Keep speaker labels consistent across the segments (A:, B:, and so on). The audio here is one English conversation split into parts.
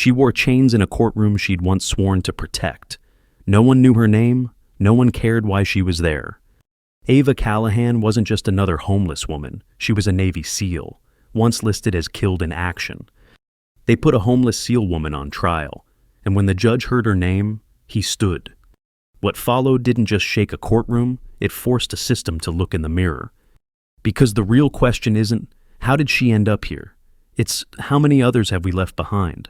A: She wore chains in a courtroom she'd once sworn to protect. No one knew her name, no one cared why she was there. Ava Callahan wasn't just another homeless woman, she was a Navy SEAL, once listed as killed in action. They put a homeless SEAL woman on trial, and when the judge heard her name, he stood. What followed didn't just shake a courtroom, it forced a system to look in the mirror. Because the real question isn't, how did she end up here? It's, how many others have we left behind?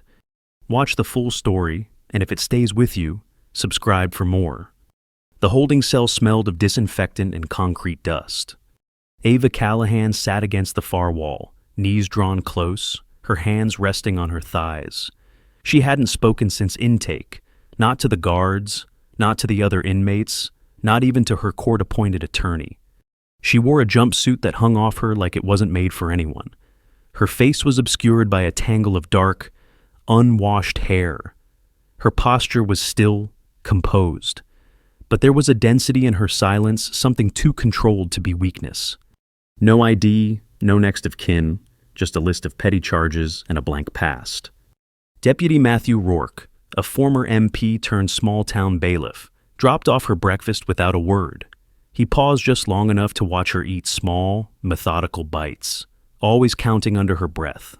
A: Watch the full story, and if it stays with you, subscribe for more. The holding cell smelled of disinfectant and concrete dust. Ava Callahan sat against the far wall, knees drawn close, her hands resting on her thighs. She hadn't spoken since intake, not to the guards, not to the other inmates, not even to her court-appointed attorney. She wore a jumpsuit that hung off her like it wasn't made for anyone. Her face was obscured by a tangle of dark, unwashed hair. Her posture was still, composed. But there was a density in her silence, something too controlled to be weakness. No ID, no next of kin, just a list of petty charges and a blank past. Deputy Matthew Rourke, a former MP turned small-town bailiff, dropped off her breakfast without a word. He paused just long enough to watch her eat small, methodical bites, always counting under her breath.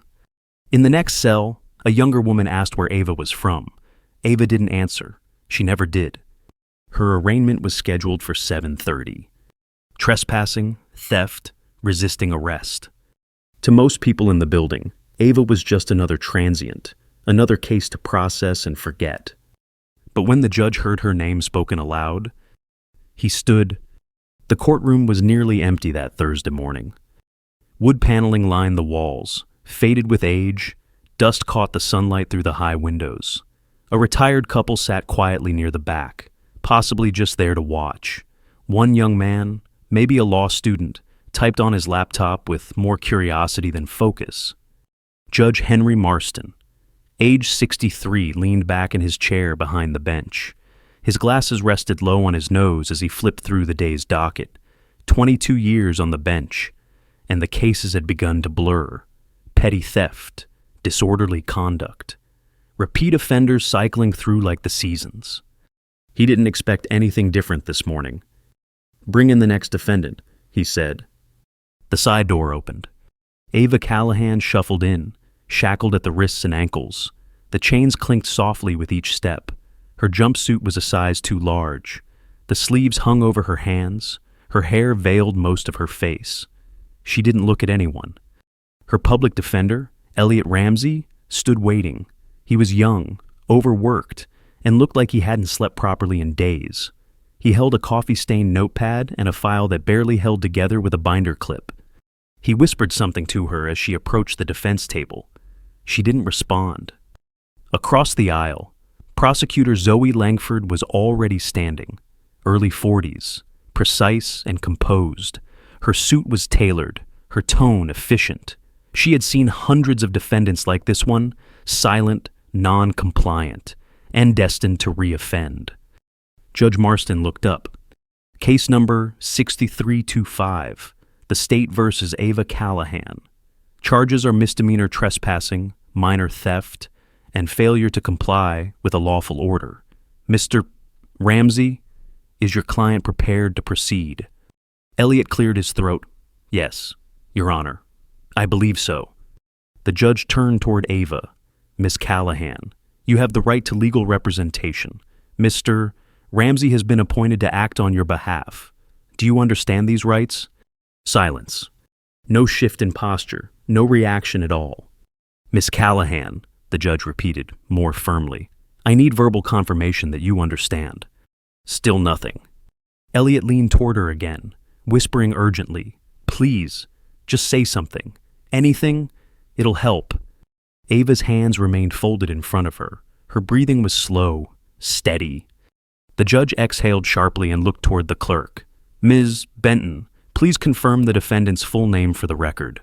A: In the next cell, a younger woman asked where Ava was from. Ava didn't answer. She never did. Her arraignment was scheduled for 7:30. Trespassing, theft, resisting arrest. To most people in the building, Ava was just another transient, another case to process and forget. But when the judge heard her name spoken aloud, he stood. The courtroom was nearly empty that Thursday morning. Wood paneling lined the walls, faded with age, dust caught the sunlight through the high windows. A retired couple sat quietly near the back, possibly just there to watch. One young man, maybe a law student, typed on his laptop with more curiosity than focus. Judge Henry Marston, age 63, leaned back in his chair behind the bench. His glasses rested low on his nose as he flipped through the day's docket. 22 years on the bench, and the cases had begun to blur. Petty theft, disorderly conduct, repeat offenders cycling through like the seasons. He didn't expect anything different this morning. "Bring in the next defendant," he said. The side door opened. Ava Callahan shuffled in, shackled at the wrists and ankles. The chains clinked softly with each step. Her jumpsuit was a size too large. The sleeves hung over her hands. Her hair veiled most of her face. She didn't look at anyone. Her public defender, Elliot Ramsey, stood waiting. He was young, overworked, and looked like he hadn't slept properly in days. He held a coffee-stained notepad and a file that barely held together with a binder clip. He whispered something to her as she approached the defense table. She didn't respond. Across the aisle, Prosecutor Zoe Langford was already standing, early 40s, precise and composed. Her suit was tailored, her tone efficient. She had seen hundreds of defendants like this one, silent, non-compliant, and destined to re-offend. Judge Marston looked up. Case number 6325, the state versus Ava Callahan. Charges are misdemeanor trespassing, minor theft, and failure to comply with a lawful order. Mr. Ramsey, is your client prepared to proceed? Elliot cleared his throat. "Yes, Your Honor. I believe so." The judge turned toward Ava. "Miss Callahan, you have the right to legal representation. Mr. Ramsey has been appointed to act on your behalf. Do you understand these rights?" Silence. No shift in posture, no reaction at all. "Miss Callahan," the judge repeated, more firmly, "I need verbal confirmation that you understand." Still nothing. Elliot leaned toward her again, whispering urgently, "Please, just say something. Anything. It'll help." Ava's hands remained folded in front of her. Her breathing was slow, steady. The judge exhaled sharply and looked toward the clerk. "Ms. Benton, please confirm the defendant's full name for the record."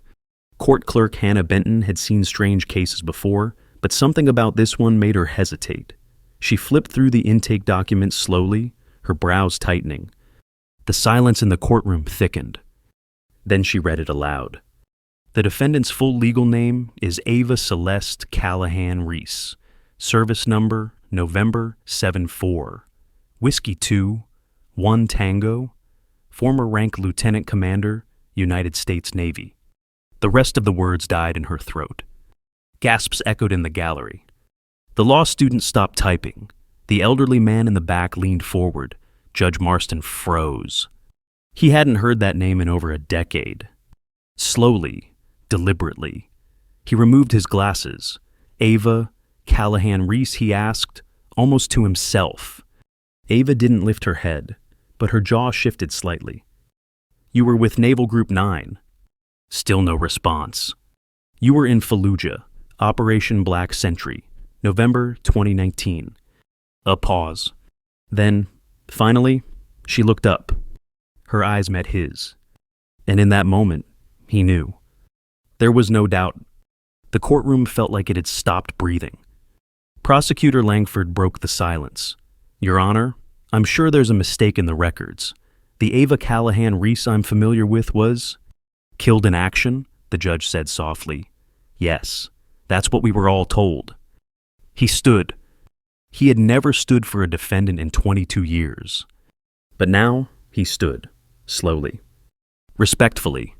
A: Court clerk Hannah Benton had seen strange cases before, but something about this one made her hesitate. She flipped through the intake documents slowly, her brows tightening. The silence in the courtroom thickened. Then she read it aloud. The defendant's full legal name is Ava Celeste Callahan Reese. Service number, November 7-4. Whiskey 2, 1 Tango. Former rank Lieutenant Commander, United States Navy. The rest of the words died in her throat. Gasps echoed in the gallery. The law student stopped typing. The elderly man in the back leaned forward. Judge Marston froze. He hadn't heard that name in over a decade. Slowly, deliberately, he removed his glasses. Ava Callahan Reese, he asked, almost to himself. Ava didn't lift her head, but her jaw shifted slightly. You were with Naval Group 9. Still no response. You were in Fallujah, Operation Black Sentry, November 2019. A pause. Then, finally, she looked up. Her eyes met his. And in that moment, he knew. There was no doubt. The courtroom felt like it had stopped breathing. Prosecutor Langford broke the silence. Your Honor, I'm sure there's a mistake in the records. The Ava Callahan Reese I'm familiar with was killed in action, the judge said softly. Yes, that's what we were all told. He stood. He had never stood for a defendant in 22 years. But now he stood, slowly, respectfully.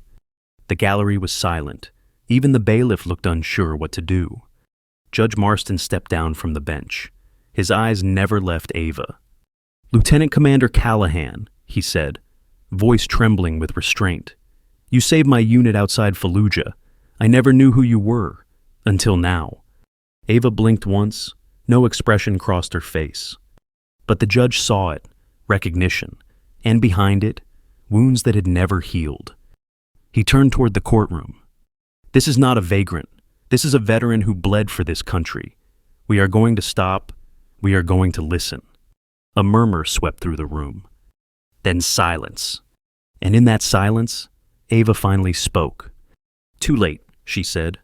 A: The gallery was silent. Even the bailiff looked unsure what to do. Judge Marston stepped down from the bench. His eyes never left Ava. Lieutenant Commander Callahan, he said, voice trembling with restraint. You saved my unit outside Fallujah. I never knew who you were, until now. Ava blinked once. No expression crossed her face. But the judge saw it, recognition, and behind it, wounds that had never healed. He turned toward the courtroom. This is not a vagrant. This is a veteran who bled for this country. We are going to stop. We are going to listen. A murmur swept through the room. Then silence. And in that silence, Ava finally spoke. Too late, she said.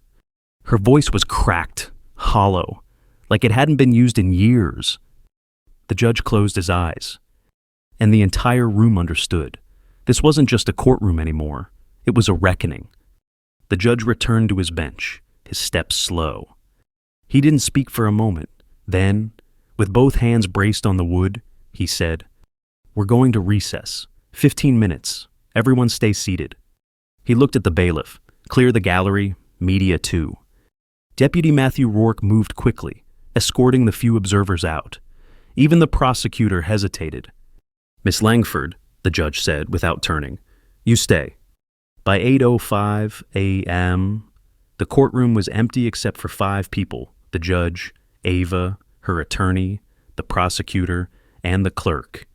A: Her voice was cracked, hollow, like it hadn't been used in years. The judge closed his eyes. And the entire room understood. This wasn't just a courtroom anymore. It was a reckoning. The judge returned to his bench, his steps slow. He didn't speak for a moment. Then, with both hands braced on the wood, he said, We're going to recess. 15 minutes. Everyone stay seated. He looked at the bailiff. Clear the gallery. Media too. Deputy Matthew Rourke moved quickly, escorting the few observers out. Even the prosecutor hesitated. Miss Langford, the judge said without turning, you stay. By 8:05 a.m., the courtroom was empty except for 5 people, the judge, Ava, her attorney, the prosecutor, and the clerk.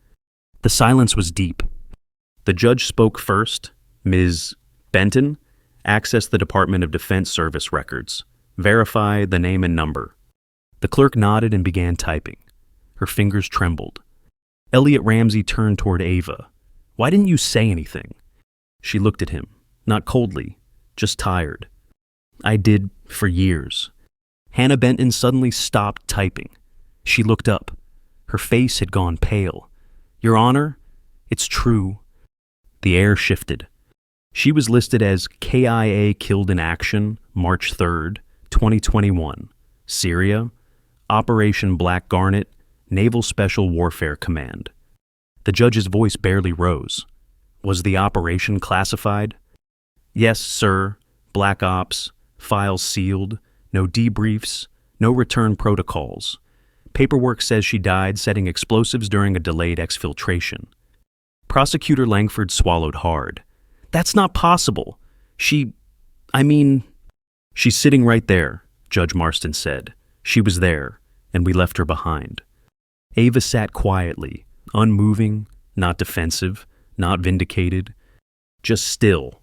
A: The silence was deep. The judge spoke first. Ms. Benton, access the Department of Defense Service records. Verify the name and number. The clerk nodded and began typing. Her fingers trembled. Elliot Ramsey turned toward Ava. Why didn't you say anything? She looked at him, not coldly, just tired. I did for years. Hannah Benton suddenly stopped typing. She looked up. Her face had gone pale. Your Honor, it's true. The air shifted. She was listed as KIA killed in action, March 3rd, 2021. Syria, Operation Black Garnet, Naval Special Warfare Command. The judge's voice barely rose. Was the operation classified? Yes, sir. Black Ops. Files sealed. No debriefs. No return protocols. Paperwork says she died setting explosives during a delayed exfiltration. Prosecutor Langford swallowed hard. That's not possible. She's sitting right there, Judge Marston said. She was there, and we left her behind. Ava sat quietly, unmoving, not defensive, not vindicated, just still.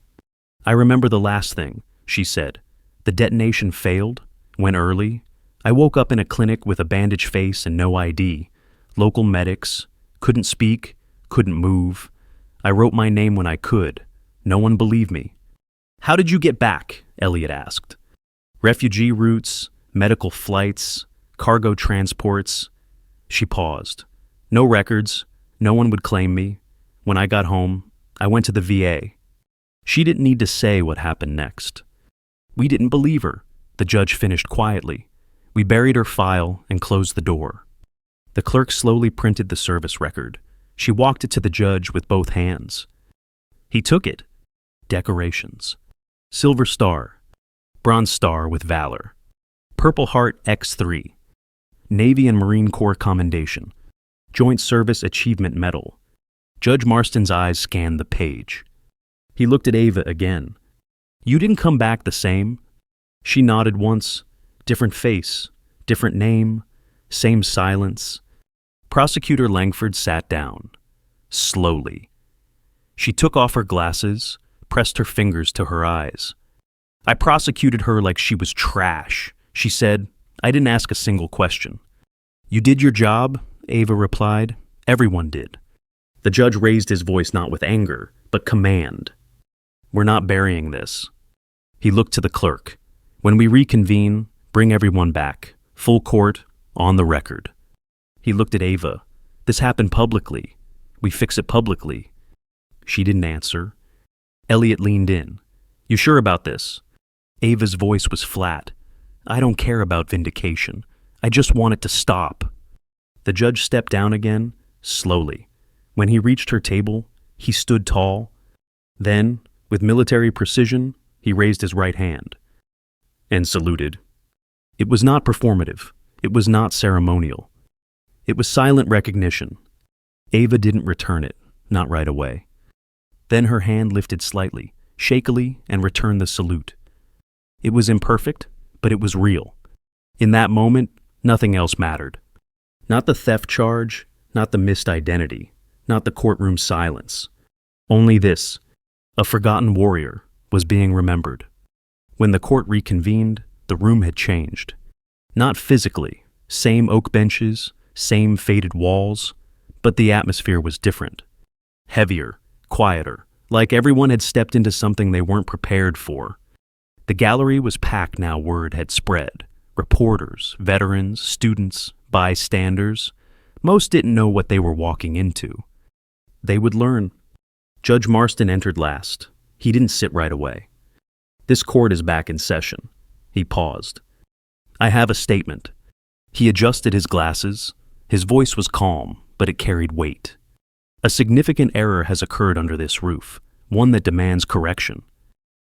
A: I remember the last thing, she said. The detonation failed, went early. I woke up in a clinic with a bandaged face and no ID. Local medics, couldn't speak, couldn't move. I wrote my name when I could. No one believed me. How did you get back? Elliot asked. Refugee routes, medical flights, cargo transports. She paused. No records. No one would claim me. When I got home, I went to the VA. She didn't need to say what happened next. We didn't believe her, the judge finished quietly. We buried her file and closed the door. The clerk slowly printed the service record. She walked it to the judge with both hands. He took it. Decorations. Silver Star. Bronze Star with Valor. Purple Heart X3. Navy and Marine Corps Commendation. Joint Service Achievement Medal. Judge Marston's eyes scanned the page. He looked at Ava again. You didn't come back the same? She nodded once. Different face, different name, same silence. Prosecutor Langford sat down. Slowly. She took off her glasses, pressed her fingers to her eyes. I prosecuted her like she was trash. She said, I didn't ask a single question. You did your job, Ava replied. Everyone did. The judge raised his voice not with anger, but command. We're not burying this. He looked to the clerk. When we reconvene, bring everyone back. Full court, on the record. He looked at Ava. This happened publicly. We fix it publicly. She didn't answer. Elliot leaned in. You sure about this? Ava's voice was flat. I don't care about vindication. I just want it to stop. The judge stepped down again, slowly. When he reached her table, he stood tall. Then, with military precision, he raised his right hand and saluted. It was not performative. It was not ceremonial. It was silent recognition. Ava didn't return it, not right away. Then her hand lifted slightly, shakily, and returned the salute. It was imperfect, but it was real. In that moment, nothing else mattered. Not the theft charge, not the missed identity, not the courtroom silence. Only this, a forgotten warrior, was being remembered. When the court reconvened, the room had changed. Not physically, same oak benches, same faded walls, but the atmosphere was different. Heavier, quieter, like everyone had stepped into something they weren't prepared for. The gallery was packed now word had spread. Reporters, veterans, students, bystanders. Most didn't know what they were walking into. They would learn. Judge Marston entered last. He didn't sit right away. This court is back in session. He paused. I have a statement. He adjusted his glasses. His voice was calm, but it carried weight. A significant error has occurred under this roof, one that demands correction.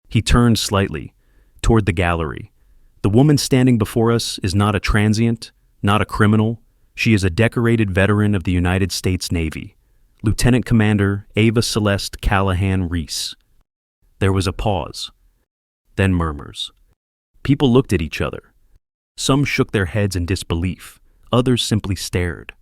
A: He turned slightly, toward the gallery. The woman standing before us is not a transient, not a criminal. She is a decorated veteran of the United States Navy, Lieutenant Commander Ava Celeste Callahan Reese. There was a pause, then murmurs. People looked at each other. Some shook their heads in disbelief, others simply stared.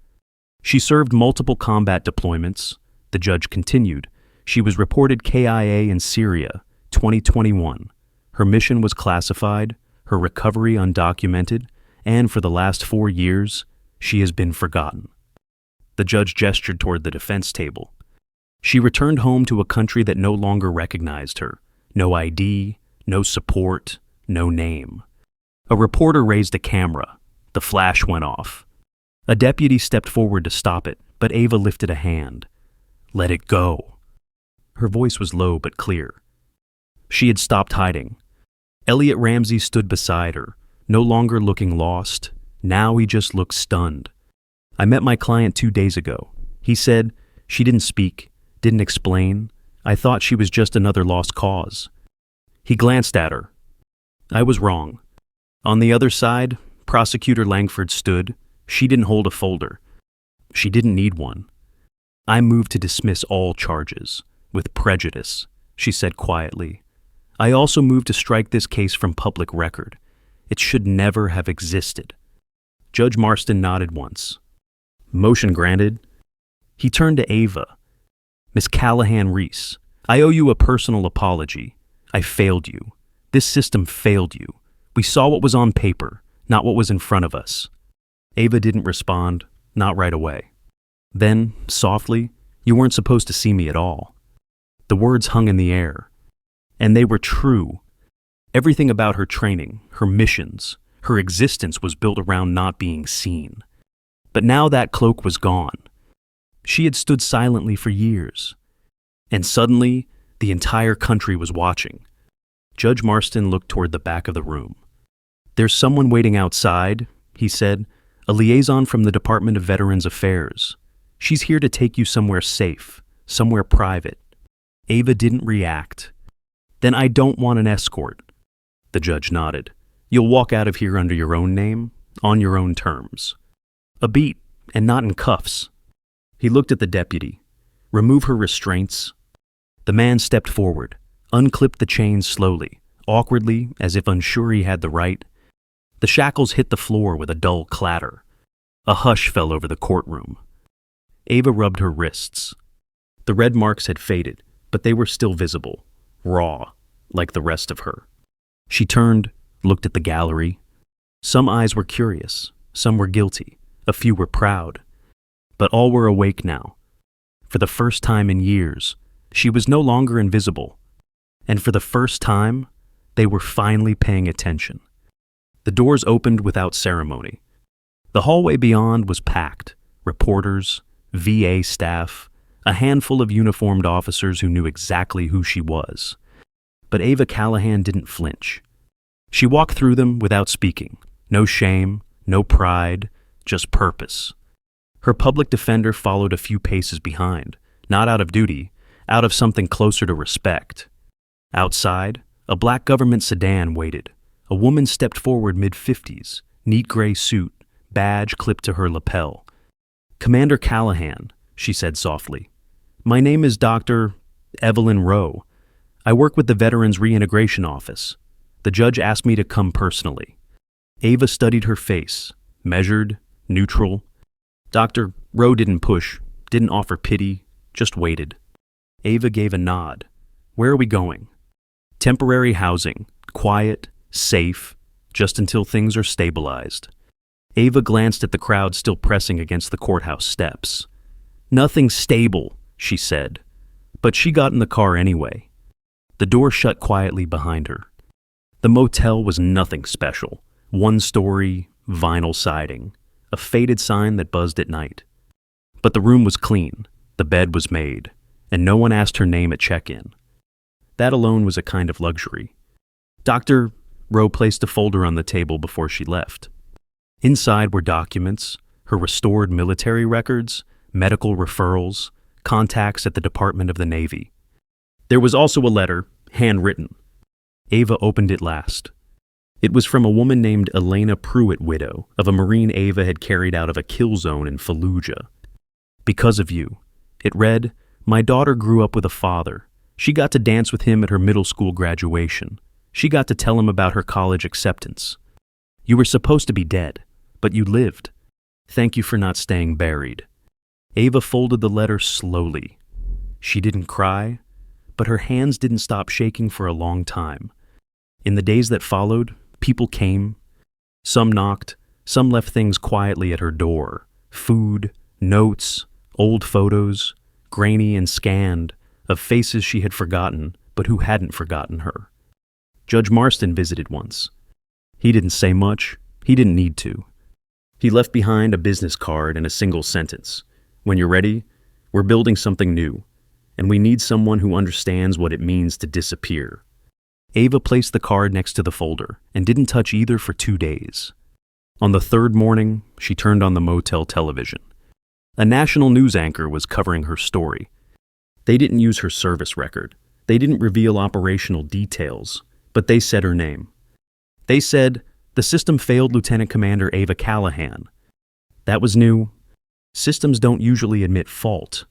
A: She served multiple combat deployments. The judge continued. She was reported KIA in Syria, 2021. Her mission was classified, her recovery undocumented, and for the last 4 years, she has been forgotten. The judge gestured toward the defense table. She returned home to a country that no longer recognized her. No ID, no support, no name. A reporter raised a camera. The flash went off. A deputy stepped forward to stop it, but Ava lifted a hand. Let it go. Her voice was low but clear. She had stopped hiding. Elliot Ramsey stood beside her, no longer looking lost. Now he just looked stunned. I met my client 2 days ago. He said she didn't speak, didn't explain. I thought she was just another lost cause. He glanced at her. I was wrong. On the other side, Prosecutor Langford stood. She didn't hold a folder. She didn't need one. I moved to dismiss all charges, with prejudice, she said quietly. I also moved to strike this case from public record. It should never have existed. Judge Marston nodded once. Motion granted. He turned to Ava. Miss Callahan Reese, I owe you a personal apology. I failed you. This system failed you. We saw what was on paper, not what was in front of us. Ava didn't respond, not right away. Then, softly, you weren't supposed to see me at all. The words hung in the air. And they were true. Everything about her training, her missions, her existence was built around not being seen. But now that cloak was gone. She had stood silently for years. And suddenly, the entire country was watching. Judge Marston looked toward the back of the room. "There's someone waiting outside," he said, "a liaison from the Department of Veterans Affairs. She's here to take you somewhere safe, somewhere private." Ava didn't react. "Then I don't want an escort." The judge nodded. "You'll walk out of here under your own name, on your own terms. A beat, and not in cuffs." He looked at the deputy. "Remove her restraints." The man stepped forward, unclipped the chains slowly, awkwardly, as if unsure he had the right. The shackles hit the floor with a dull clatter. A hush fell over the courtroom. Ava rubbed her wrists. The red marks had faded, but they were still visible, raw, like the rest of her. She turned, looked at the gallery. Some eyes were curious, some were guilty, a few were proud. But all were awake now. For the first time in years, she was no longer invisible. And for the first time, they were finally paying attention. The doors opened without ceremony. The hallway beyond was packed. Reporters, VA staff, a handful of uniformed officers who knew exactly who she was. But Ava Callahan didn't flinch. She walked through them without speaking. No shame, no pride, just purpose. Her public defender followed a few paces behind, not out of duty, out of something closer to respect. Outside, a black government sedan waited. A woman stepped forward mid-50s, neat gray suit, badge clipped to her lapel. "Commander Callahan," she said softly. "My name is Dr. Evelyn Rowe. I work with the Veterans Reintegration Office. The judge asked me to come personally." Ava studied her face, measured, neutral. Dr. Rowe didn't push, didn't offer pity, just waited. Ava gave a nod. "Where are we going?" "Temporary housing, quiet, safe, just until things are stabilized." Ava glanced at the crowd still pressing against the courthouse steps. "Nothing stable," she said. But she got in the car anyway. The door shut quietly behind her. The motel was nothing special. One story, vinyl siding, a faded sign that buzzed at night. But the room was clean, the bed was made, and no one asked her name at check-in. That alone was a kind of luxury. Dr. Rowe placed a folder on the table before she left. Inside were documents, her restored military records, medical referrals, contacts at the Department of the Navy. There was also a letter, handwritten. Ava opened it last. It was from a woman named Elena Pruitt, widow of a Marine Ava had carried out of a kill zone in Fallujah. "Because of you." It read, "My daughter grew up with a father. She got to dance with him at her middle school graduation. She got to tell him about her college acceptance. You were supposed to be dead, but you lived. Thank you for not staying buried." Ava folded the letter slowly. She didn't cry, but her hands didn't stop shaking for a long time. In the days that followed, people came. Some knocked, some left things quietly at her door. Food, notes, old photos, grainy and scanned, of faces she had forgotten, but who hadn't forgotten her. Judge Marston visited once. He didn't say much. He didn't need to. He left behind a business card and a single sentence. "When you're ready, we're building something new, and we need someone who understands what it means to disappear." Ava placed the card next to the folder and didn't touch either for 2 days. On the third morning, she turned on the motel television. A national news anchor was covering her story. They didn't use her service record. They didn't reveal operational details, but they said her name. They said, "The system failed Lieutenant Commander Ava Callahan." That was new. Systems don't usually admit fault.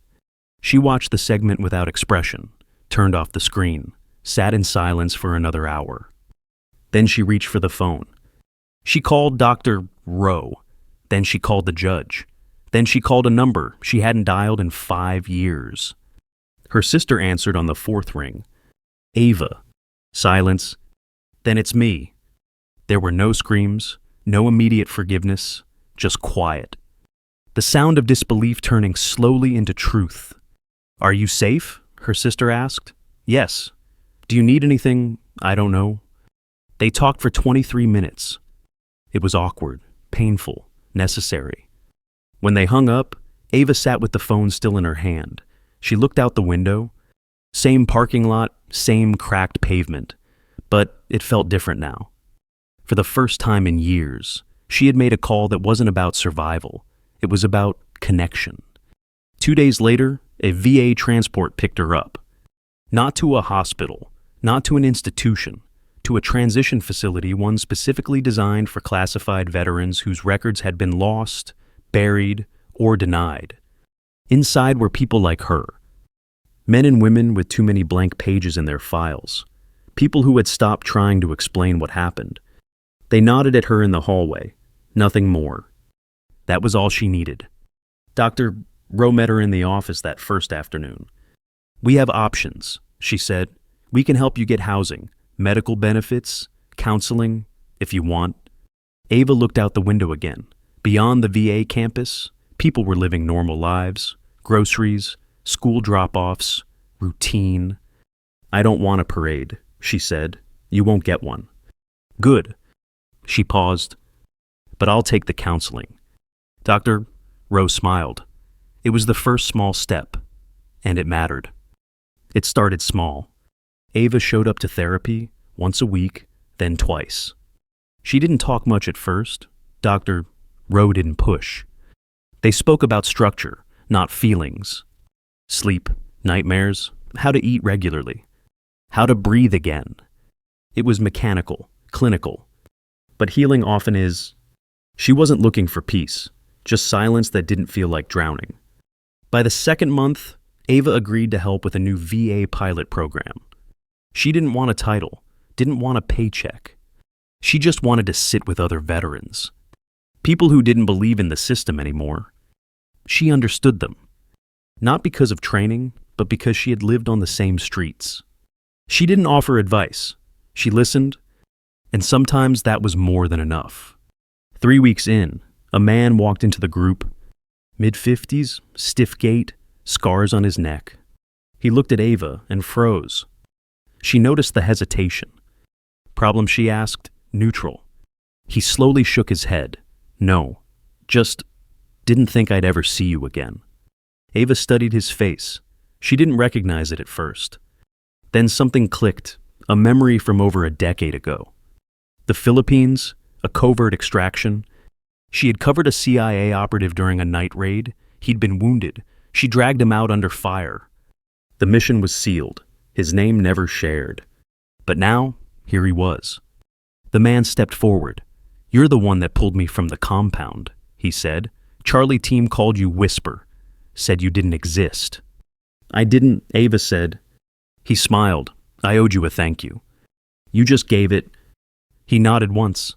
A: She watched the segment without expression, turned off the screen, sat in silence for another hour. Then she reached for the phone. She called Dr. Rowe. Then she called the judge. Then she called a number she hadn't dialed in 5 years. Her sister answered on the 4th ring. "Ava." Silence. "Then it's me." There were no screams, no immediate forgiveness, just quiet. The sound of disbelief turning slowly into truth. "Are you safe?" her sister asked. "Yes." "Do you need anything? I don't know." They talked for 23 minutes. It was awkward, painful, necessary. When they hung up, Ava sat with the phone still in her hand. She looked out the window. Same parking lot, same cracked pavement. But it felt different now. For the first time in years, she had made a call that wasn't about survival. It was about connection. 2 days later, a VA transport picked her up. Not to a hospital, not to an institution, to a transition facility, one specifically designed for classified veterans whose records had been lost, buried, or denied. Inside were people like her. Men and women with too many blank pages in their files. People who had stopped trying to explain what happened. They nodded at her in the hallway. Nothing more. That was all she needed. Dr. Rowe met her in the office that first afternoon. "We have options," she said. "We can help you get housing, medical benefits, counseling, if you want." Ava looked out the window again. Beyond the VA campus, people were living normal lives. Groceries, school drop-offs, routine. "I don't want a parade," she said. "You won't get one." "Good." She paused. "But I'll take the counseling." Dr. Rowe smiled. It was the first small step, and it mattered. It started small. Ava showed up to therapy once a week, then twice. She didn't talk much at first. Dr. Rowe didn't push. They spoke about structure, not feelings. Sleep, nightmares, how to eat regularly, how to breathe again. It was mechanical, clinical. But healing often is. She wasn't looking for peace, just silence that didn't feel like drowning. By the second month, Ava agreed to help with a new VA pilot program. She didn't want a title, didn't want a paycheck. She just wanted to sit with other veterans. People who didn't believe in the system anymore. She understood them. Not because of training, but because she had lived on the same streets. She didn't offer advice. She listened, and sometimes that was more than enough. 3 weeks in, a man walked into the group. Mid-50s, stiff gait, scars on his neck. He looked at Ava and froze. She noticed the hesitation. "Problem?" she asked. "Neutral." He slowly shook his head. "No, just didn't think I'd ever see you again." Ava studied his face. She didn't recognize it at first. Then something clicked, a memory from over a decade ago. The Philippines, a covert extraction. She had covered a CIA operative during a night raid. He'd been wounded. She dragged him out under fire. The mission was sealed, his name never shared. But now, here he was. The man stepped forward. "You're the one that pulled me from the compound," he said. "Charlie team called you Whisper, said you didn't exist." "I didn't," Ava said. He smiled. "I owed you a thank you. You just gave it." He nodded once,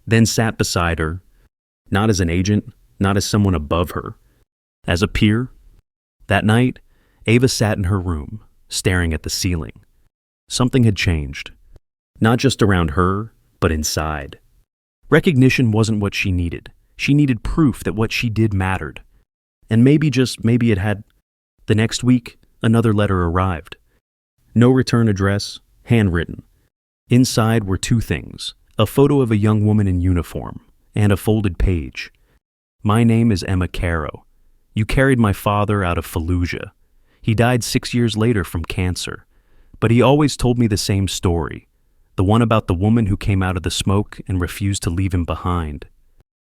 A: then sat beside her, not as an agent, not as someone above her, as a peer. That night, Ava sat in her room, staring at the ceiling. Something had changed, not just around her, but inside. Recognition wasn't what she needed. She needed proof that what she did mattered. And maybe, just maybe, it had. The next week, another letter arrived. No return address, handwritten. Inside were 2 things, a photo of a young woman in uniform, and a folded page. "My name is Emma Caro. You carried my father out of Fallujah. He died 6 years later from cancer. But he always told me the same story, the one about the woman who came out of the smoke and refused to leave him behind.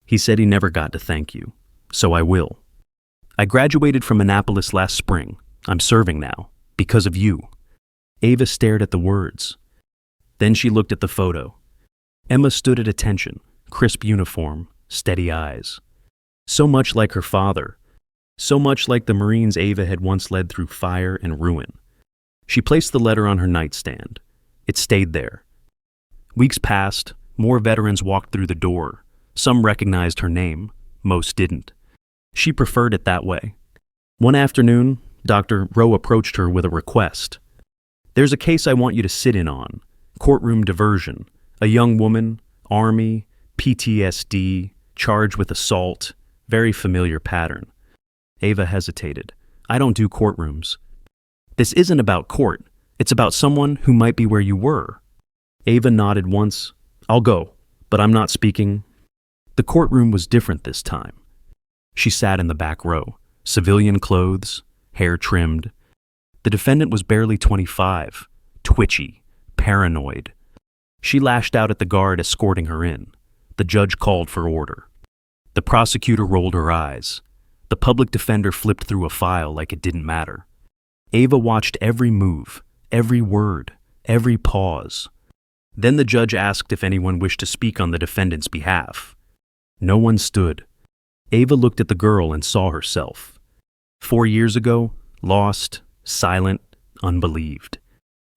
A: He said he never got to thank you, so I will. I graduated from Annapolis last spring. I'm serving now, because of you." Ava stared at the words. Then she looked at the photo. Emma stood at attention, crisp uniform, steady eyes. So much like her father. So much like the Marines Ava had once led through fire and ruin. She placed the letter on her nightstand. It stayed there. Weeks passed. More veterans walked through the door. Some recognized her name. Most didn't. She preferred it that way. One afternoon, Dr. Rowe approached her with a request. "There's a case I want you to sit in on. Courtroom diversion. A young woman, Army, PTSD, charged with assault. Very familiar pattern." Ava hesitated. "I don't do courtrooms." "This isn't about court. It's about someone who might be where you were." Ava nodded once. "I'll go, but I'm not speaking." The courtroom was different this time. She sat in the back row, civilian clothes, hair trimmed. The defendant was barely 25, twitchy, paranoid. She lashed out at the guard escorting her in. The judge called for order. The prosecutor rolled her eyes. The public defender flipped through a file like it didn't matter. Ava watched every move, every word, every pause. Then the judge asked if anyone wished to speak on the defendant's behalf. No one stood. Ava looked at the girl and saw herself. 4 years ago, lost, silent, unbelieved.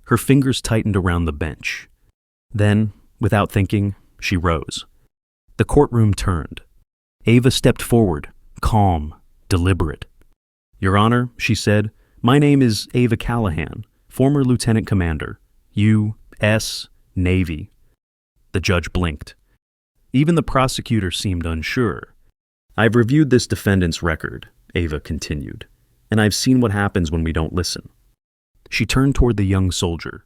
A: Her fingers tightened around the bench. Then, without thinking, she rose. The courtroom turned. Ava stepped forward, calm, deliberate. "Your Honor," she said, "my name is Ava Callahan, former lieutenant commander, U.S. Navy." The judge blinked. Even the prosecutor seemed unsure. "I've reviewed this defendant's record," Ava continued, "and I've seen what happens when we don't listen." She turned toward the young soldier.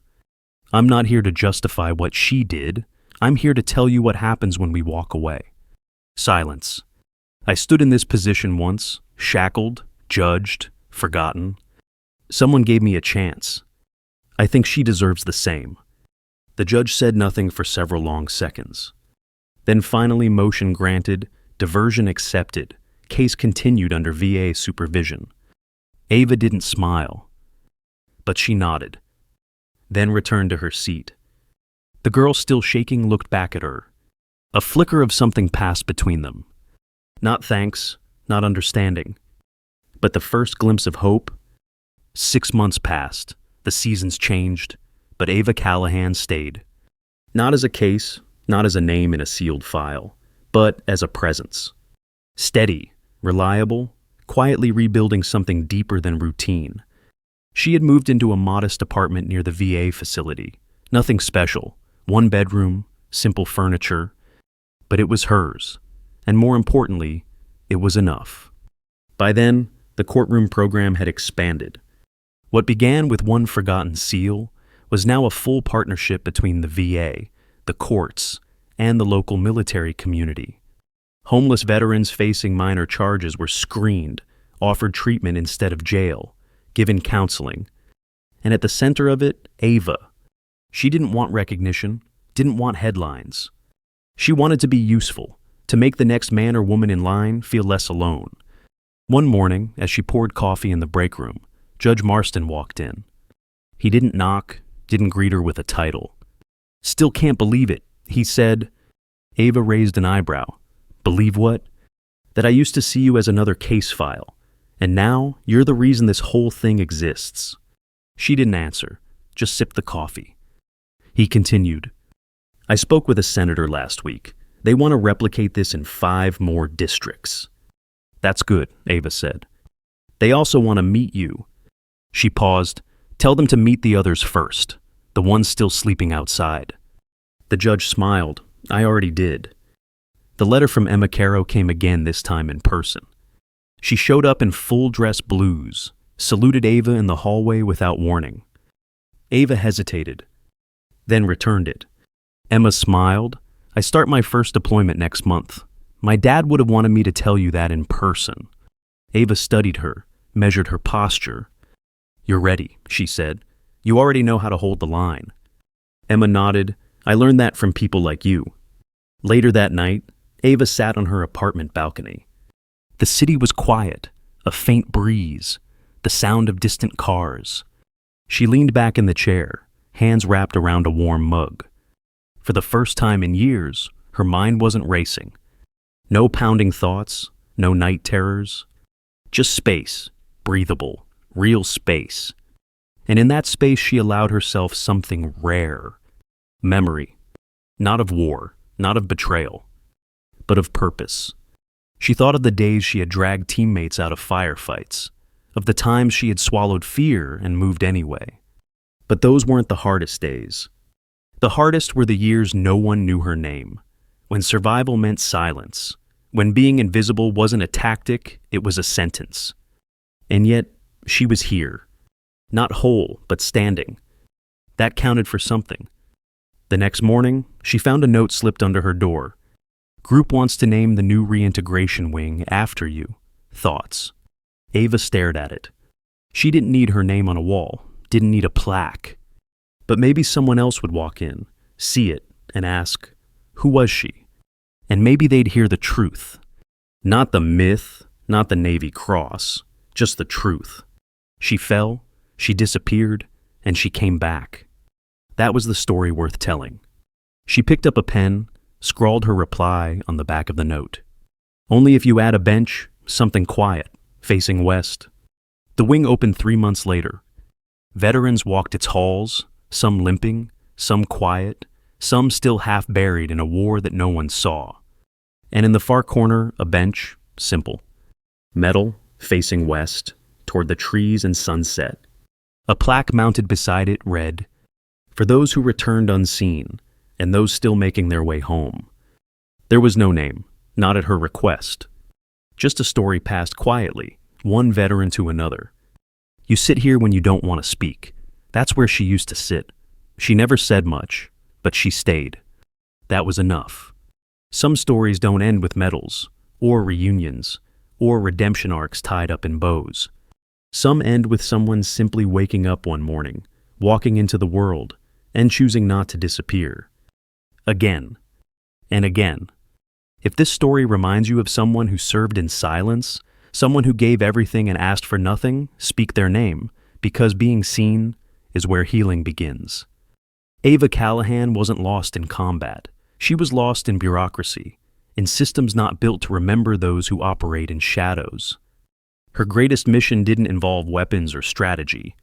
A: "I'm not here to justify what she did. I'm here to tell you what happens when we walk away." Silence. "I stood in this position once, shackled, judged, forgotten. Someone gave me a chance. I think she deserves the same." The judge said nothing for several long seconds. Then finally, motion granted, diversion accepted, case continued under VA supervision. Ava didn't smile, but she nodded, then returned to her seat. The girl, still shaking, looked back at her. A flicker of something passed between them. Not thanks, not understanding, but the first glimpse of hope. 6 months passed, the seasons changed, but Ava Callahan stayed. Not as a case, not as a name in a sealed file, but as a presence. Steady, reliable, quietly rebuilding something deeper than routine. She had moved into a modest apartment near the VA facility. Nothing special, 1 bedroom, simple furniture, but it was hers, and more importantly, it was enough. By then, the courtroom program had expanded. What began with one forgotten seal was now a full partnership between the VA, the courts, and the local military community. Homeless veterans facing minor charges were screened, offered treatment instead of jail, given counseling. And at the center of it, Ava. She didn't want recognition, didn't want headlines. She wanted to be useful, to make the next man or woman in line feel less alone. One morning, as she poured coffee in the break room, Judge Marston walked in. He didn't knock, didn't greet her with a title. "Still can't believe it," he said. Ava raised an eyebrow. "Believe what?" "That I used to see you as another case file, and now you're the reason this whole thing exists." She didn't answer, just sipped the coffee. He continued, "I spoke with a senator last week. They want to replicate this in 5 more districts." "That's good," Ava said. "They also want to meet you." She paused. "Tell them to meet the others first, the ones still sleeping outside." The judge smiled. "I already did." The letter from Emma Caro came again, this time in person. She showed up in full dress blues, saluted Ava in the hallway without warning. Ava hesitated, then returned it. Emma smiled. "I start my first deployment next month. My dad would have wanted me to tell you that in person." Ava studied her, measured her posture. "You're ready," she said. "You already know how to hold the line." Emma nodded. "I learned that from people like you." Later that night, Ava sat on her apartment balcony. The city was quiet, a faint breeze, the sound of distant cars. She leaned back in the chair, hands wrapped around a warm mug. For the first time in years, her mind wasn't racing. No pounding thoughts, no night terrors. Just space, breathable, real space. And in that space she allowed herself something rare. Memory. Not of war, not of betrayal, but of purpose. She thought of the days she had dragged teammates out of firefights, of the times she had swallowed fear and moved anyway. But those weren't the hardest days. The hardest were the years no one knew her name, when survival meant silence, when being invisible wasn't a tactic, it was a sentence. And yet, she was here. Not whole, but standing. That counted for something. The next morning, she found a note slipped under her door. "Group wants to name the new reintegration wing after you. Thoughts." Ava stared at it. She didn't need her name on a wall, didn't need a plaque. But maybe someone else would walk in, see it, and ask, who was she? And maybe they'd hear the truth. Not the myth, not the Navy Cross, just the truth. She fell, she disappeared, and she came back. That was the story worth telling. She picked up a pen, scrawled her reply on the back of the note. Only if you add a bench, something quiet, facing west. The wing opened 3 months later. Veterans walked its halls, some limping, some quiet, some still half buried in a war that no one saw. And in the far corner, a bench, simple. Metal, facing west, toward the trees and sunset. A plaque mounted beside it read, "For those who returned unseen, and those still making their way home." There was no name, not at her request. Just a story passed quietly, one veteran to another. You sit here when you don't want to speak. That's where she used to sit. She never said much, but she stayed. That was enough. Some stories don't end with medals, or reunions, or redemption arcs tied up in bows. Some end with someone simply waking up one morning, walking into the world, and choosing not to disappear. Again, and again. If this story reminds you of someone who served in silence, someone who gave everything and asked for nothing, speak their name, because being seen is where healing begins. Ava Callahan wasn't lost in combat. She was lost in bureaucracy, in systems not built to remember those who operate in shadows. Her greatest mission didn't involve weapons or strategy.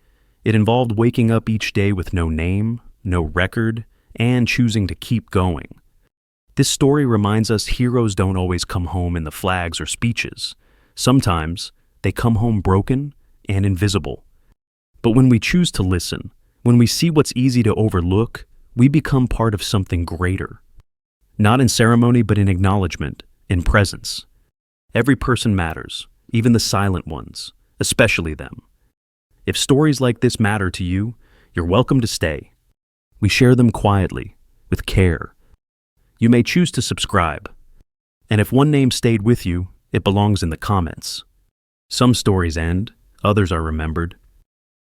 A: It involved waking up each day with no name, no record, and choosing to keep going. This story reminds us heroes don't always come home in the flags or speeches. Sometimes they come home broken and invisible. But when we choose to listen, when we see what's easy to overlook, we become part of something greater. Not in ceremony, but in acknowledgement, in presence. Every person matters, even the silent ones, especially them. If stories like this matter to you, you're welcome to stay. We share them quietly, with care. You may choose to subscribe. And if one name stayed with you, it belongs in the comments. Some stories end, others are remembered.